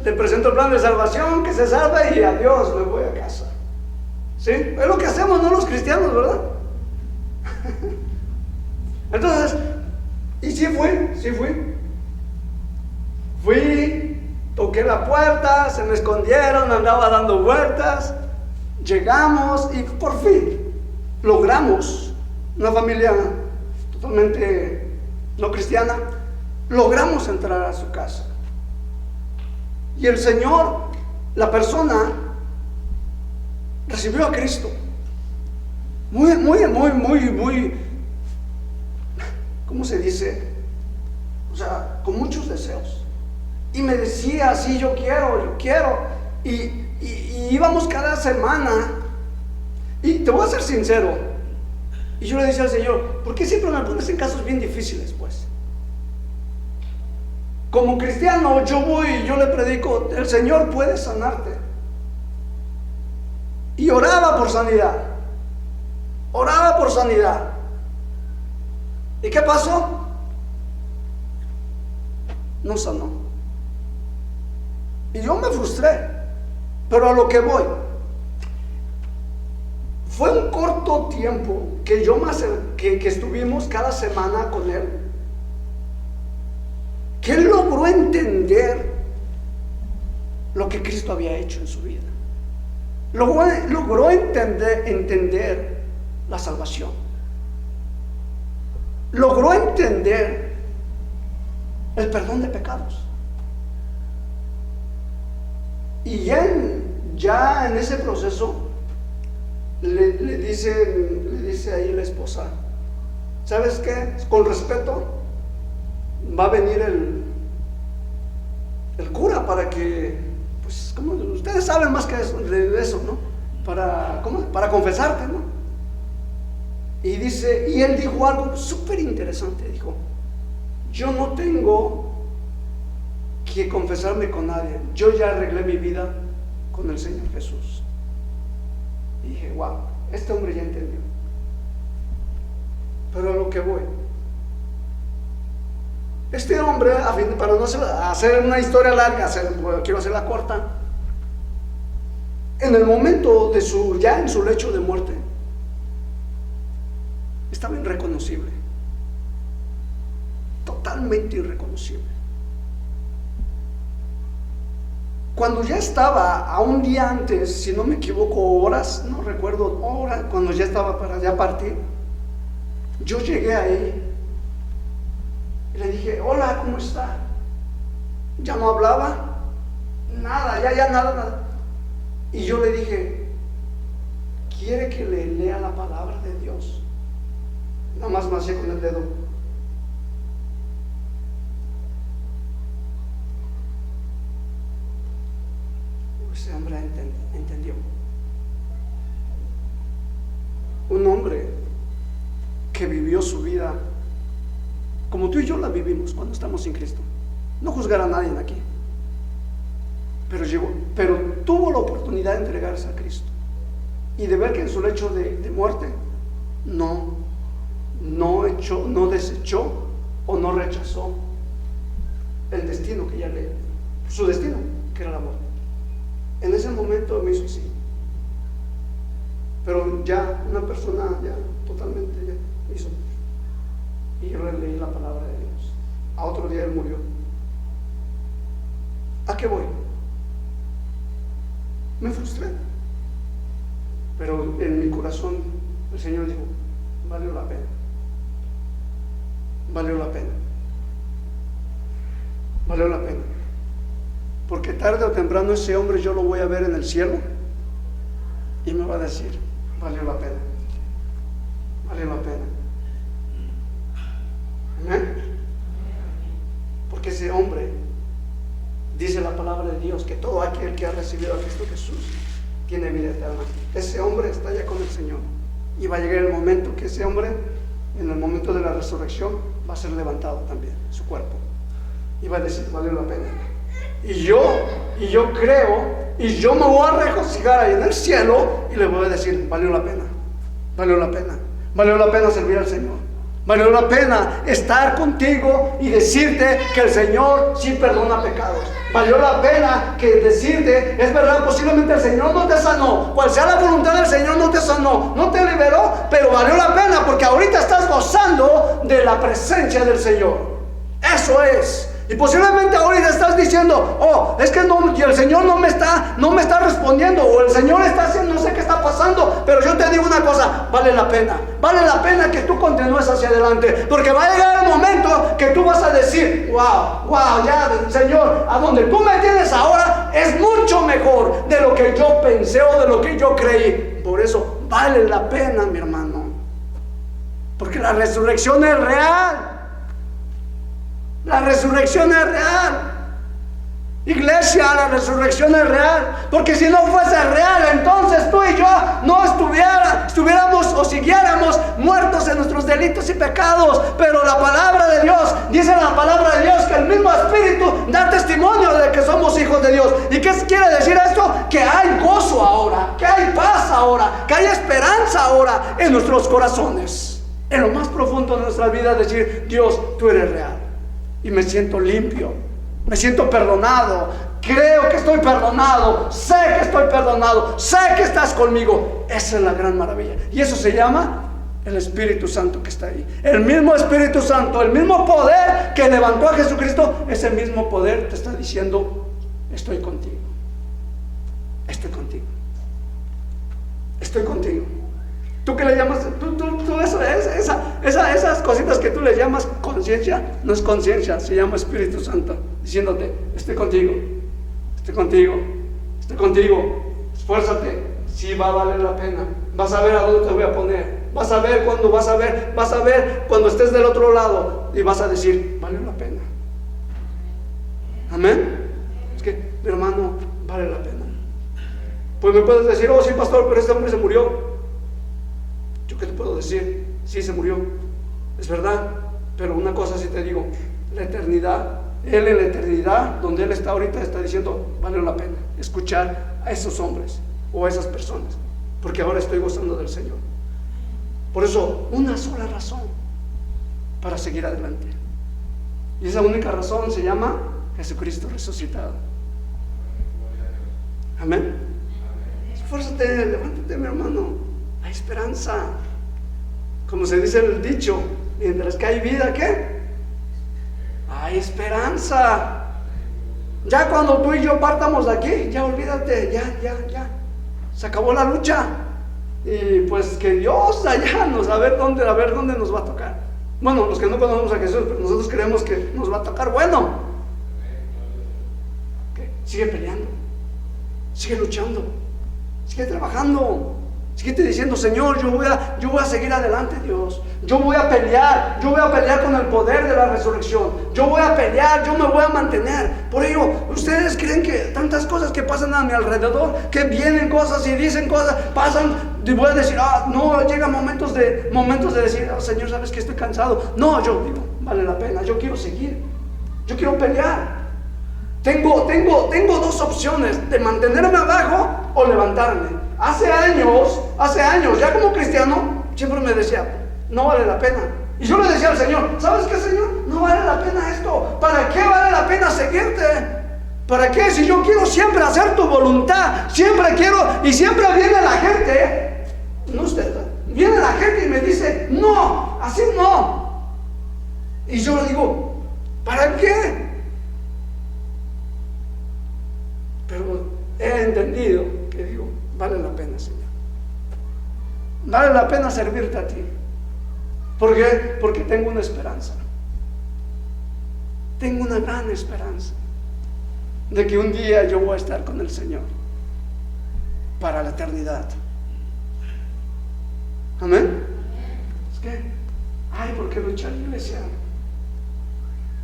Speaker 1: le presento el plan de salvación, que se salve y adiós, me voy a casa. ¿Sí? Es lo que hacemos, ¿no? Los cristianos, ¿verdad? Entonces, y sí fui. Fui, toqué la puerta, se me escondieron, andaba dando vueltas, llegamos y por fin logramos, una familia totalmente no cristiana, logramos entrar a su casa. Y el Señor, la persona, recibió a Cristo. Muy, ¿cómo se dice? O sea, con muchos deseos. Y me decía, sí, yo quiero. Y íbamos cada semana. Y te voy a ser sincero. Y yo le decía al Señor, ¿por qué siempre me pones en casos bien difíciles, pues? Como cristiano, yo voy y yo le predico, el Señor puede sanarte. Y oraba por sanidad. ¿Y qué pasó? No sanó. Y yo me frustré, pero a lo que voy, fue un corto tiempo que que estuvimos cada semana con él, que él logró entender lo que Cristo había hecho en su vida. Logró entender la salvación. Logró entender el perdón de pecados. Y ya en ese proceso le dice ahí la esposa, ¿sabes qué? Con respeto, va a venir el cura para que, pues, como ustedes saben más que de eso, ¿no? Para confesarte, ¿no? Y él dijo algo súper interesante, dijo, yo no tengo que confesarme con nadie, yo ya arreglé mi vida con el Señor Jesús. Y dije, wow, este hombre ya entendió. Pero a lo que voy, este hombre, para no hacer una historia larga, quiero hacerla corta, en el momento ya en su lecho de muerte, estaba irreconocible, totalmente irreconocible. Cuando ya estaba, a un día antes, si no me equivoco, horas, no recuerdo horas, cuando ya estaba para ya partir, yo llegué ahí y le dije, hola, ¿cómo está? Ya no hablaba, nada, ya nada. Y yo le dije, ¿quiere que le lea la palabra de Dios? Nada más me hacía con el dedo. Ese hombre entendió. Un hombre que vivió su vida como tú y yo la vivimos cuando estamos sin Cristo. No juzgar a nadie aquí, pero tuvo la oportunidad de entregarse a Cristo y de ver que en su lecho de muerte no desechó o no rechazó el destino su destino, que era la muerte. En ese momento me hizo así. Pero ya una persona ya totalmente ya hizo. Y yo le leí la palabra de Dios. A otro día él murió. ¿A qué voy? Me frustré. Pero en mi corazón el Señor dijo, valió la pena. Valió la pena. Valió la pena. Porque tarde o temprano ese hombre yo lo voy a ver en el cielo y me va a decir, valió la pena. Valió la pena. Amén. Porque ese hombre, dice la palabra de Dios, que todo aquel que ha recibido a Cristo Jesús tiene vida eterna. Ese hombre está ya con el Señor. Y va a llegar el momento que ese hombre, en el momento de la resurrección, va a ser levantado también, su cuerpo. Y va a decir, valió la pena. Y yo creo, y yo me voy a regocijar ahí en el cielo, y le voy a decir, valió la pena, valió la pena, valió la pena servir al Señor, valió la pena estar contigo y decirte que el Señor sí perdona pecados. Valió la pena que decirte, es verdad, posiblemente el Señor no te sanó, cual sea la voluntad del Señor, no te sanó, no te liberó, pero valió la pena porque ahorita estás gozando de la presencia del Señor. Eso es. Y posiblemente ahorita estás diciendo, oh, es que no, y el Señor no me está respondiendo, o el Señor está haciendo, no sé qué está pasando. Pero yo te digo una cosa, vale la pena que tú continúes hacia adelante, porque va a llegar el momento que tú vas a decir, wow, ya, Señor, a donde tú me tienes ahora es mucho mejor de lo que yo pensé o de lo que yo creí. Por eso vale la pena, mi hermano, porque la resurrección es real. La resurrección es real. Iglesia, la resurrección es real. Porque si no fuese real, entonces tú y yo no estuviéramos o siguiéramos muertos en nuestros delitos y pecados. Pero la palabra de Dios, dice la palabra de Dios, que el mismo Espíritu da testimonio de que somos hijos de Dios. ¿Y qué quiere decir esto? Que hay gozo ahora, que hay paz ahora, que hay esperanza ahora en nuestros corazones. En lo más profundo de nuestra vida, decir, Dios, tú eres real. Y me siento limpio, me siento perdonado, creo que estoy perdonado, sé que estoy perdonado, sé que estás conmigo. Esa es la gran maravilla. Y eso se llama el Espíritu Santo que está ahí. El mismo Espíritu Santo, el mismo poder que levantó a Jesucristo, ese mismo poder te está diciendo, estoy contigo, estoy contigo, estoy contigo. ¿Tú qué le llamas? Esas cositas que tú le llamas conciencia, no es conciencia, se llama Espíritu Santo, diciéndote, estoy contigo, estoy contigo, estoy contigo, esfuérzate, sí va a valer la pena, vas a ver a dónde te voy a poner, vas a ver cuando estés del otro lado y vas a decir, valió la pena. Amén. Es que, mi hermano, vale la pena. Pues me puedes decir, oh sí, pastor, pero este hombre se murió. ¿Qué te puedo decir? Sí, se murió, es verdad, pero una cosa sí te digo, la eternidad, Él en la eternidad, donde Él está ahorita, está diciendo, vale la pena escuchar a esos hombres o a esas personas, porque ahora estoy gozando del Señor. Por eso, una sola razón para seguir adelante, y esa única razón se llama Jesucristo resucitado. Amén. Esfuérzate, levántate, mi hermano. Hay esperanza. Como se dice el dicho, mientras que hay vida, ¿qué? Hay esperanza. Ya cuando tú y yo partamos de aquí, ya olvídate, ya. Se acabó la lucha. Y pues que Dios allá a ver dónde nos va a tocar. Bueno, los que no conocemos a Jesús, pero nosotros creemos que nos va a tocar bueno. ¿Qué? Sigue peleando, sigue luchando, sigue trabajando. Síguete diciendo, Señor, yo voy a seguir adelante, Dios. Yo voy a pelear con el poder de la resurrección. Yo voy a pelear, yo me voy a mantener. Por ello, ustedes creen que tantas cosas que pasan a mi alrededor, que vienen cosas y dicen cosas, pasan, y voy a decir, no, llegan momentos de decir, Señor, sabes que estoy cansado. No, yo digo, vale la pena, yo quiero seguir, yo quiero pelear. Tengo dos opciones, de mantenerme abajo o levantarme. Hace años, ya como cristiano, siempre me decía, no vale la pena. Y yo le decía al Señor, ¿sabes qué, Señor? No vale la pena esto. ¿Para qué vale la pena seguirte? ¿Para qué? Si yo quiero siempre hacer tu voluntad, siempre quiero, y siempre viene la gente, no usted, viene la gente y me dice, no, así no. Y yo le digo, ¿para qué? Pero he entendido que digo, vale la pena, Señor. Vale la pena servirte a ti. ¿Por qué? Porque tengo una esperanza. Tengo una gran esperanza de que un día yo voy a estar con el Señor para la eternidad. Amén. Es que hay por qué luchar, iglesia.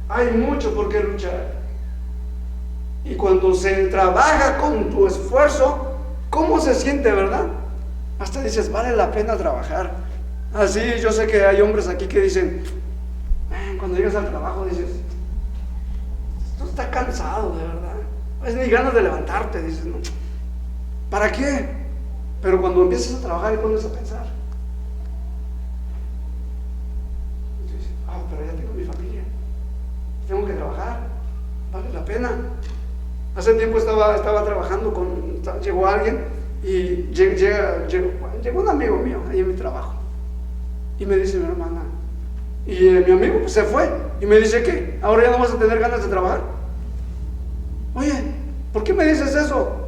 Speaker 1: Hay mucho por qué luchar. Y cuando se trabaja con tu esfuerzo, ¿cómo se siente, verdad? hasta dices, vale la pena trabajar. Así, yo sé que hay hombres aquí que dicen, cuando llegas al trabajo dices, esto está cansado, de verdad. No es ni ganas de levantarte, dices, no. ¿Para qué? Pero cuando empiezas a trabajar y pones a pensar, dices, pero ya tengo mi familia, tengo que trabajar, vale la pena. Hace tiempo estaba trabajando llegó alguien y llegó un amigo mío ahí en mi trabajo y me dice mi hermana, y mi amigo pues se fue y me dice, ¿qué? ¿Ahora ya no vas a tener ganas de trabajar? Oye, ¿por qué me dices eso?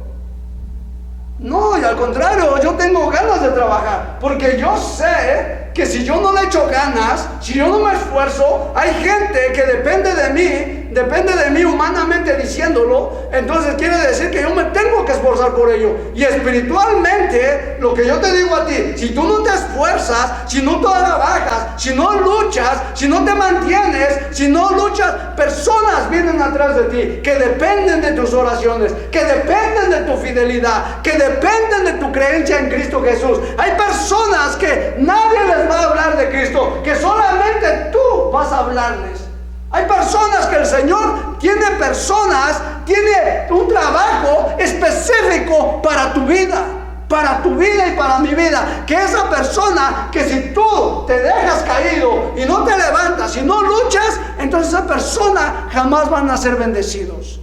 Speaker 1: No, y al contrario, yo tengo ganas de trabajar, porque yo sé que si yo no le echo ganas, si yo no me esfuerzo, hay gente que depende de mí humanamente diciéndolo. Entonces quiere decir que yo me tengo que esforzar por ello. Y espiritualmente, lo que yo te digo a ti, si tú no te esfuerzas, si no trabajas, si no luchas, si no te mantienes, si no luchas, personas vienen atrás de ti que dependen de tus oraciones, que dependen de tu fidelidad, que dependen de tu creencia en Cristo Jesús. Hay personas que nadie les va a hablar de Cristo, que solamente tú vas a hablarles. Hay personas que el Señor tiene un trabajo específico para tu vida y para mi vida. Que esa persona, que si tú te dejas caído y no te levantas y no luchas, entonces esa persona jamás van a ser bendecidos.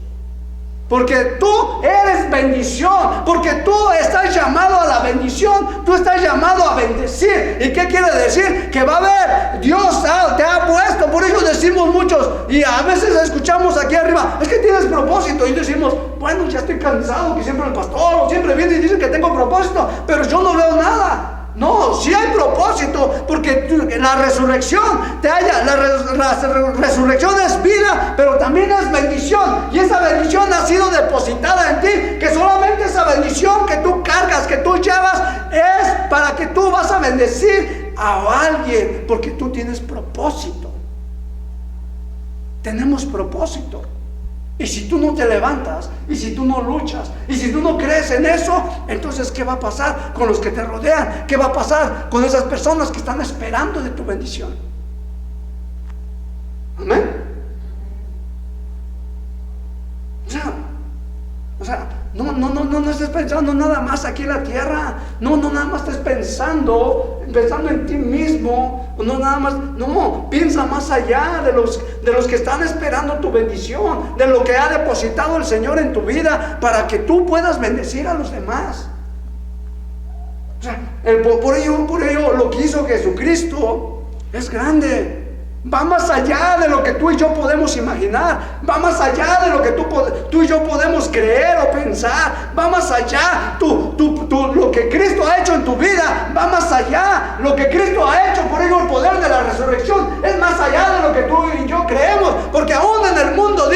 Speaker 1: Porque tú eres bendición, porque tú estás llamado a la bendición, tú estás llamado a bendecir. ¿Y qué quiere decir? Que va a haber, Dios te ha puesto. Por eso decimos muchos, y a veces escuchamos aquí arriba, es que tienes propósito, y decimos, bueno, ya estoy cansado, que siempre el pastor siempre viene y dice que tengo propósito, pero yo no veo nada. No, sí hay propósito, porque la resurrección la resurrección es vida, pero también es bendición, y esa bendición ha sido depositada en ti, que solamente esa bendición que tú cargas, que tú llevas, es para que tú vas a bendecir a alguien, porque tú tienes propósito. Tenemos propósito. Y si tú no te levantas, y si tú no luchas, y si tú no crees en eso, entonces ¿qué va a pasar con los que te rodean? ¿Qué va a pasar con esas personas que están esperando de tu bendición? Amén. O sea, no estés pensando nada más aquí en la tierra. No nada más estés pensando en ti mismo. Piensa más allá de los que están esperando tu bendición, de lo que ha depositado el Señor en tu vida, para que tú puedas bendecir a los demás. O sea, por ello lo que hizo Jesucristo es grande. Va más allá de lo que tú y yo podemos imaginar. Va más allá de lo que tú y yo podemos creer o pensar. Va más allá. Lo que Cristo ha hecho en tu vida va más allá. Lo que Cristo ha hecho, por ello el poder de la resurrección es más allá de lo que tú y yo creemos. Porque aún en el mundo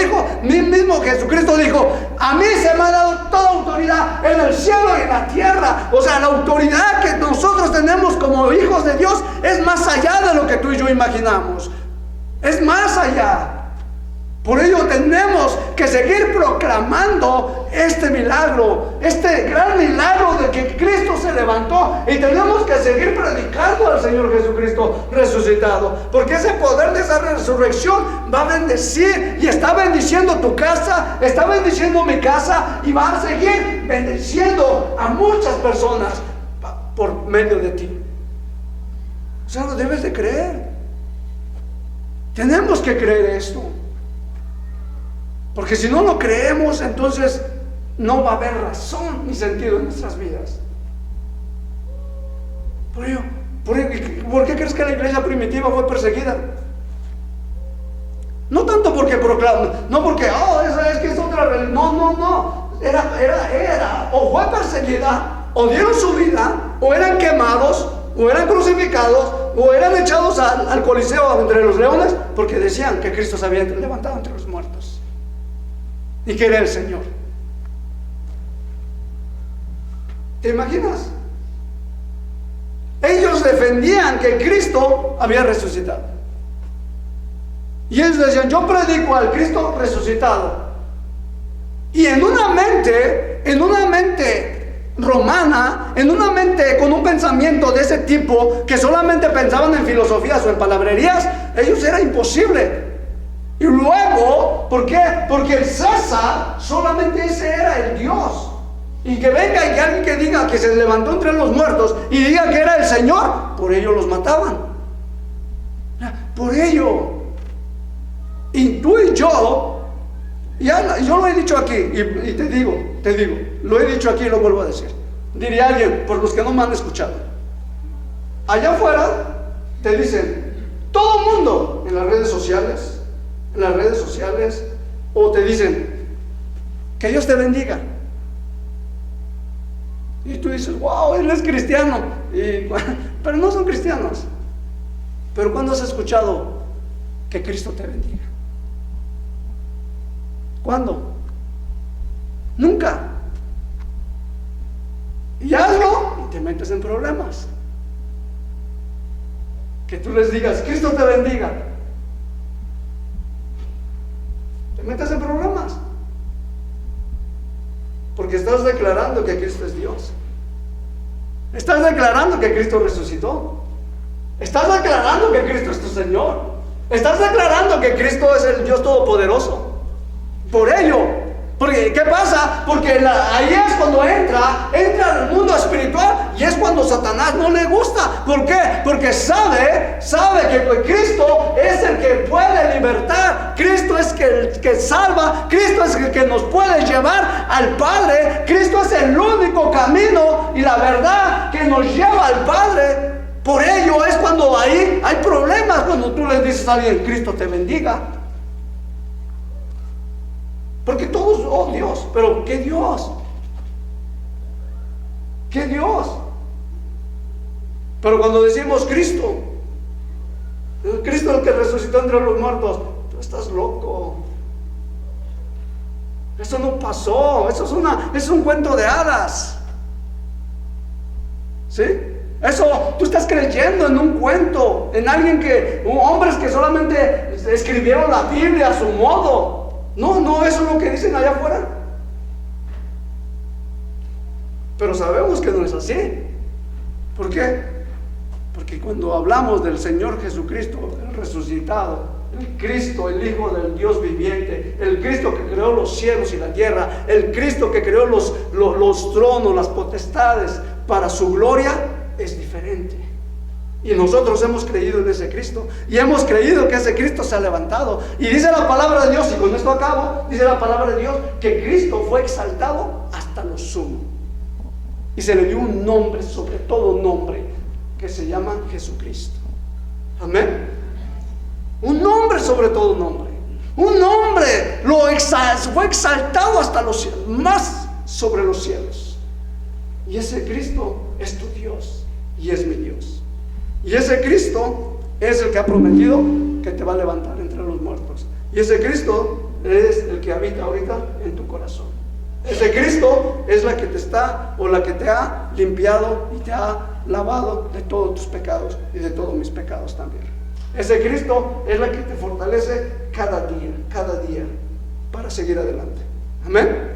Speaker 1: mismo Jesucristo dijo, a mí se me ha dado toda autoridad en el cielo y en la tierra. O sea, la autoridad que nosotros tenemos como hijos de Dios es más allá de lo que tú y yo imaginamos. Es más allá. Por ello tenemos que seguir proclamando este milagro, este gran milagro de que Cristo se levantó, y tenemos que seguir predicando al Señor Jesucristo resucitado, porque ese poder de esa resurrección va a bendecir, y está bendiciendo tu casa, está bendiciendo mi casa, y va a seguir bendiciendo a muchas personas por medio de ti. O sea, lo debes de creer. Tenemos que creer esto, porque si no lo creemos, entonces no va a haber razón ni sentido en nuestras vidas. ¿Por qué crees que la iglesia primitiva fue perseguida? No tanto porque proclaman, no porque, esa es que es otra religión. No. Era, o fue perseguida, o dieron su vida, o eran quemados, o eran crucificados, o eran echados al Coliseo entre los leones, porque decían que Cristo se había levantado entre los muertos y que era el Señor. ¿Te imaginas? Ellos defendían que Cristo había resucitado, y ellos decían, yo predico al Cristo resucitado. Y en una mente romana, en una mente con un pensamiento de ese tipo, que solamente pensaban en filosofías o en palabrerías, ellos era imposible. Y luego, ¿por qué? Porque el César, solamente ese era el Dios. Y que venga y que alguien que diga que se levantó entre los muertos y diga que era el Señor, por ello los mataban. Por ello. Y tú y yo, yo lo he dicho aquí, y te digo, lo he dicho aquí y lo vuelvo a decir. Diría alguien, por los que no me han escuchado, allá afuera te dicen, todo el mundo en las redes sociales, o te dicen, que Dios te bendiga. Y tú dices, wow, él es cristiano. Pero no son cristianos. Pero ¿cuándo has escuchado que Cristo te bendiga? ¿Cuándo? Nunca. Y hazlo y te metes en problemas. Que tú les digas, Cristo te bendiga, te metes en problemas. Porque estás declarando que Cristo es Dios. Estás declarando que Cristo resucitó. Estás declarando que Cristo es tu Señor. Estás declarando que Cristo es el Dios Todopoderoso. Por ello, porque, ¿qué pasa? Porque ahí es cuando entra al mundo espiritual, y es cuando Satanás no le gusta. ¿Por qué? Porque sabe que Cristo es el que puede libertar. Cristo es el que salva. Cristo es el que nos puede llevar al Padre. Cristo es el único camino y la verdad que nos lleva al Padre. Por ello es cuando ahí hay problemas, cuando tú le dices a alguien, Cristo te bendiga. Porque todos, oh Dios, pero ¿qué Dios? ¿Qué Dios? Pero cuando decimos Cristo es el que resucitó entre los muertos, tú estás loco. Eso no pasó, eso es un cuento de hadas. ¿Sí? Eso, tú estás creyendo en un cuento, en hombres que solamente escribieron la Biblia a su modo. No, eso es lo que dicen allá afuera. Pero sabemos que no es así. ¿Por qué? Porque cuando hablamos del Señor Jesucristo, el resucitado, el Cristo, el Hijo del Dios viviente, el Cristo que creó los cielos y la tierra, el Cristo que creó los tronos, las potestades para su gloria, es diferente. Y nosotros hemos creído en ese Cristo, y hemos creído que ese Cristo se ha levantado. Y dice la palabra de Dios, y con esto acabo, dice la palabra de Dios, que Cristo fue exaltado hasta lo sumo, y se le dio un nombre sobre todo nombre, que se llama Jesucristo. Amén. Un nombre sobre todo nombre. Un nombre fue exaltado hasta los cielos, más sobre los cielos. Y ese Cristo es tu Dios y es mi Dios. Y ese Cristo es el que ha prometido que te va a levantar entre los muertos. Y ese Cristo es el que habita ahorita en tu corazón. Ese Cristo es la que te ha limpiado y te ha lavado de todos tus pecados y de todos mis pecados también. Ese Cristo es la que te fortalece cada día para seguir adelante. Amén.